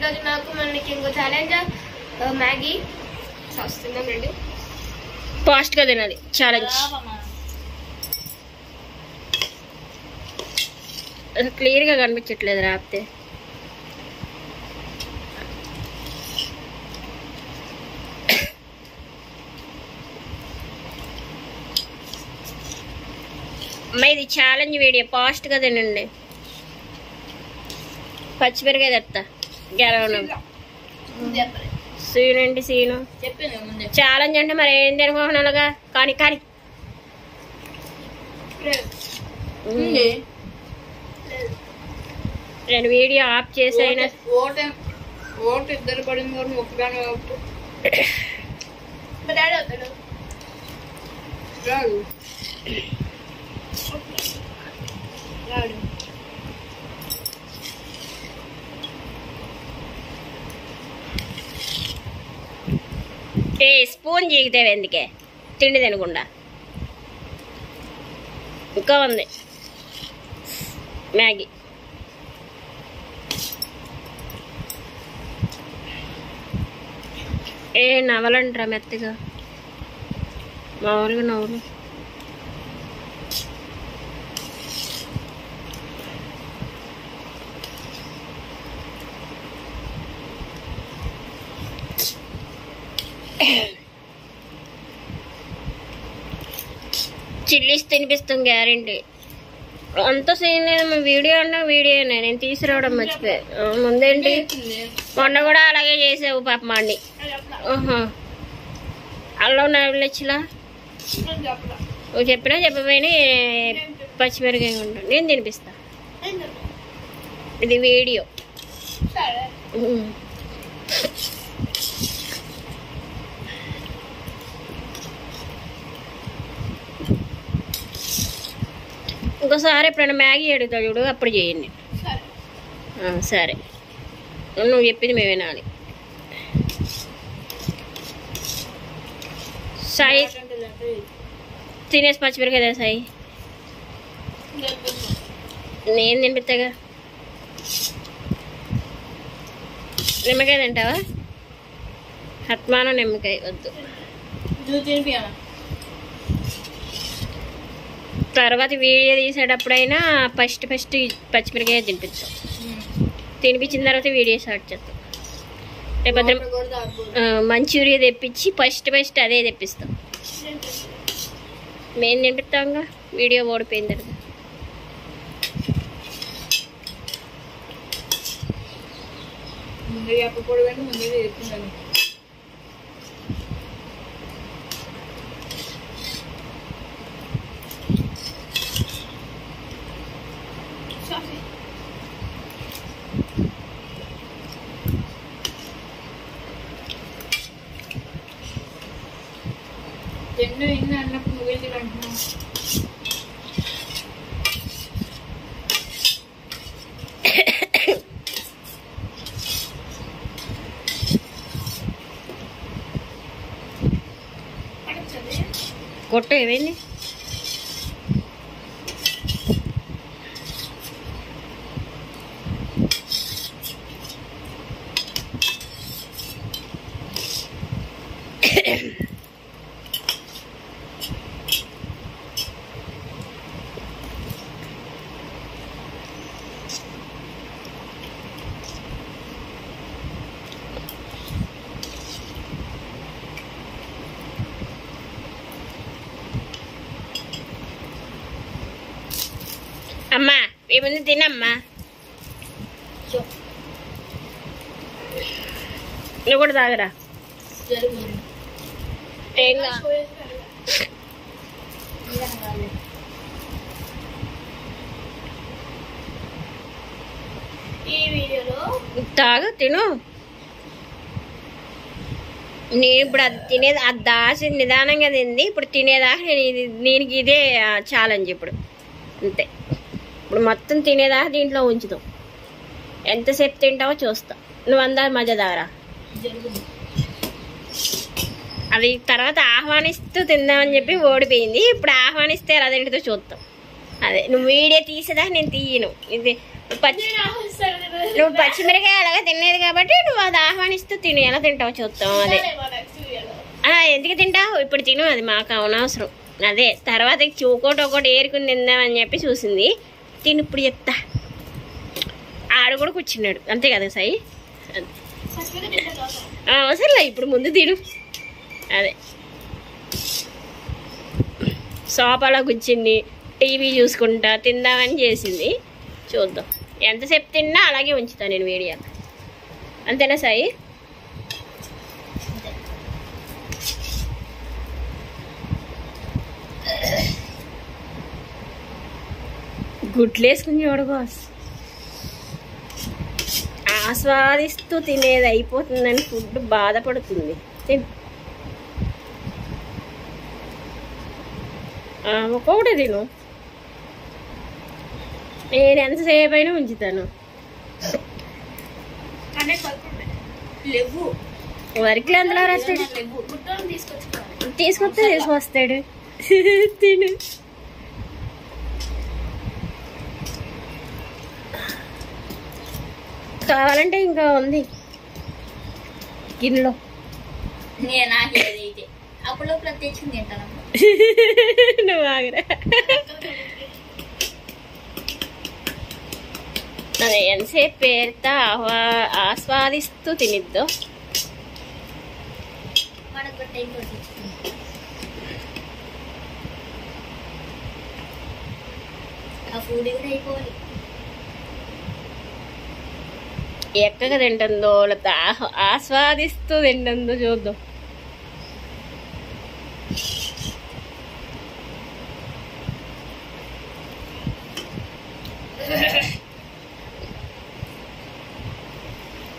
ఈరోజు మనకి ఇంకో ఛాలెంజ్ మ్యాగీ సాస్ తిందాం రండి. ఫాస్ట్ గా తినాలి ఛాలెంజ్. క్లియర్ గా కనిపించట్లేదు రాపితే. అమ్మ ఇది ఛాలెంజ్ వీడియో, ఫాస్ట్ గా తినండి. పచ్చిమిరకాయ తెస్తా గెలవడం. సీనండి సీను ఛాలెంజ్ అంటే మరి ఏం తినుకోవాలగా. కానీ కానీ నేను వీడియో ఆఫ్ చేసి అయినా ఓటు ఇద్దరు పడింది కూడా మొక్కగానే రాడు రాడు. ఏ స్పూన్ చీకితేవి ఎందుకే తిండి తినకుండా. ఇంకా ఉంది మ్యాగీ. ఏ నవలంటారా మెత్తగా మామూలుగా నవ్వులు. చిల్లీస్ తినిపిస్తాం గ్యారెంటీ. అంత సీన్ లేదు వీడియో అన్నా వీడియోనే, నేను తీసుకురావడం మర్చిపోయా. ముందేంటి మొన్న కూడా అలాగే చేసావు పాప మాండి. అల్లం నవ్వులొచ్చిలా నువ్వు చెప్పినా చెప్పపోయినా పచ్చిమిరకాయ ఉంటాను నేను తినిపిస్తా. ఇది వీడియో. ఇంకోసారి ఎప్పుడైనా మ్యాగీ అడుగుతా చూడు అప్పుడు చేయండి. సరే నువ్వు చెప్పింది మేము వినాలి. సాయి తినేసి పచ్చిమిరకాయ సాయి నేను తినిపిస్తాగా. నిమ్మకాయ తింటావా? హత్మానం నిమ్మకాయ వద్దు. తర్వాత వీడియో తీసేటప్పుడైనా ఫస్ట్ పచ్చిమిరకాయ తినిపిస్తాం. తినిపించిన తర్వాత వీడియో స్టార్ట్ చేస్తాం. రేపొద్దు మంచూరియా తెప్పించి ఫస్ట్ అదే తెప్పిస్తాం. మేము తినిపిస్తాంగా వీడియో ఓడిపోయింది కదా. ఎన్నో ఎన్నో అన్నప్పుడు నువ్వేంటి అంటున్నావు? కొట్టు ఏమైంది? అమ్మా ఏముంది తినమ్మా. నువ్వు కూడా తాగరా. ఈ వీడియోలో తాగు తిను. నేను ఇప్పుడు అది తినేది అది దాచి నిదానంగా తింది. ఇప్పుడు తినేదాకా దీనికి ఇదే ఛాలెంజ్. ఇప్పుడు అంతే. ఇప్పుడు మొత్తం తినేదాకా దీంట్లో ఉంచుతాం. ఎంతసేపు తింటావో చూస్తా. నువ్వు అందా మజా దారా. అది తర్వాత ఆహ్వానిస్తూ తిందామని చెప్పి ఓడిపోయింది. ఇప్పుడు ఆహ్వానిస్తే అదేంటితో చూస్తాం. అదే నువ్వు వీడియో తీసేదాకా నేను తీయను. ఇది నువ్వు పచ్చిమిరకాయ అలాగే తినేది కాబట్టి నువ్వు అది ఆహ్వానిస్తూ తిని ఎలా తింటావు చూస్తాం. అదే ఎందుకు తింటావు ఇప్పుడు తిను, అది మాకు అనవసరం. అదే తర్వాత ఒకటి ఏరుకుని తిందామని చెప్పి చూసింది. తిను ఇప్పుడు చెప్తా. ఆడు కూడా కూర్చున్నాడు అంతే కదా సాయి. అవసరంలే ఇప్పుడు ముందు తిను. అదే సోఫాలో కూర్చుంది టీవీ చూసుకుంటా తిందామని చేసింది. చూద్దాం ఎంతసేపు తిన్నా అలాగే ఉంచుతాను నేను వీడియో. అంతేనా సాయి? గుడ్లు వేసుకుని చూడగో. ఆస్వాదిస్తూ తినేది అయిపోతుందని ఫుడ్ బాధపడుతుంది. ఒక్కొక్కటి తిను, నేను ఎంతసేపు అయినా ఉంచుతాను. వర్క్లు ఎంతలో రాస్తాడు? తీసుకొస్తే తీసుకొస్తాడు. తిను. కావాలంటే ఇంకా ఉంది గిన్నెలో. నువ్వు ఆగరా. అదే ఎంతసేపు పేరుతో ఆస్వాదిస్తూ తినిద్దో. ఎక్కగా తింటుందో లేకపోతే ఆస్వాదిస్తూ తింటుందో చూద్దాం.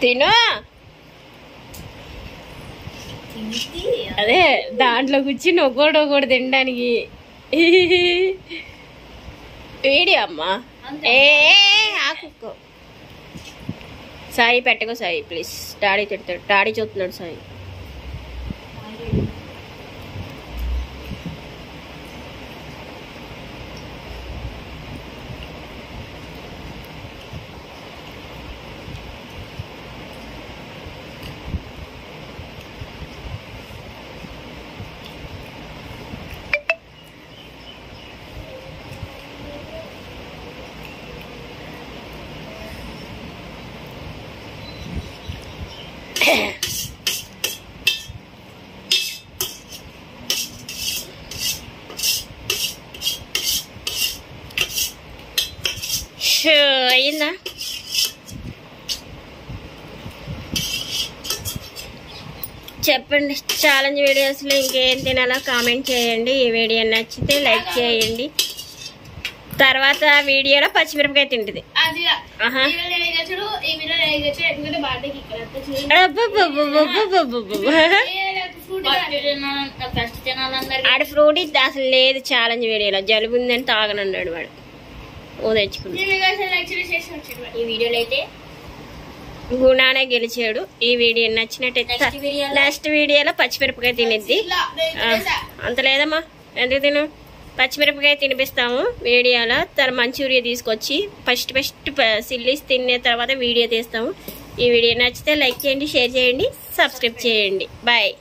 తిను. అదే దాంట్లో కూర్చుని ఒకటి తినడానికి వీడియో అమ్మా. ఆకు సాయి పెట్టకో సాయి ప్లీజ్. డాడీ తిడతాడు, డాడీ చూస్తున్నాడు సాయి. అయిందా? చెప్పండి ఛాలెంజ్ వీడియోస్లో ఇంకేం తినాలో కామెంట్ చేయండి. ఈ వీడియో నచ్చితే లైక్ చేయండి. తర్వాత వీడియోలో పచ్చిమిరపకాయ తింటుంది. ఆడ ఫ్రూట్ ఇది అసలు లేదు ఛాలెంజ్ వీడియోలో. జలుబు ఉందని తాగనన్నాడు వాడు. తెచ్చుకున్నాడు. ఈ వీడియోలో అయితే గుణానే గెలిచాడు. ఈ వీడియో నచ్చినట్టయితే నెక్స్ట్ వీడియోలో పచ్చిమిరపకాయ తినిద్ది. అంత లేదమ్మా ఎందుకు తిను, పచ్చిమిరపకాయ తినిపిస్తాము వీడియోలో. తన మంచూరియా తీసుకొచ్చి ఫస్ట్ సిల్లీస్ తిన్న తర్వాత వీడియో తీస్తాము. ఈ వీడియో నచ్చితే లైక్ చేయండి, షేర్ చేయండి, సబ్స్క్రైబ్ చేయండి. బాయ్.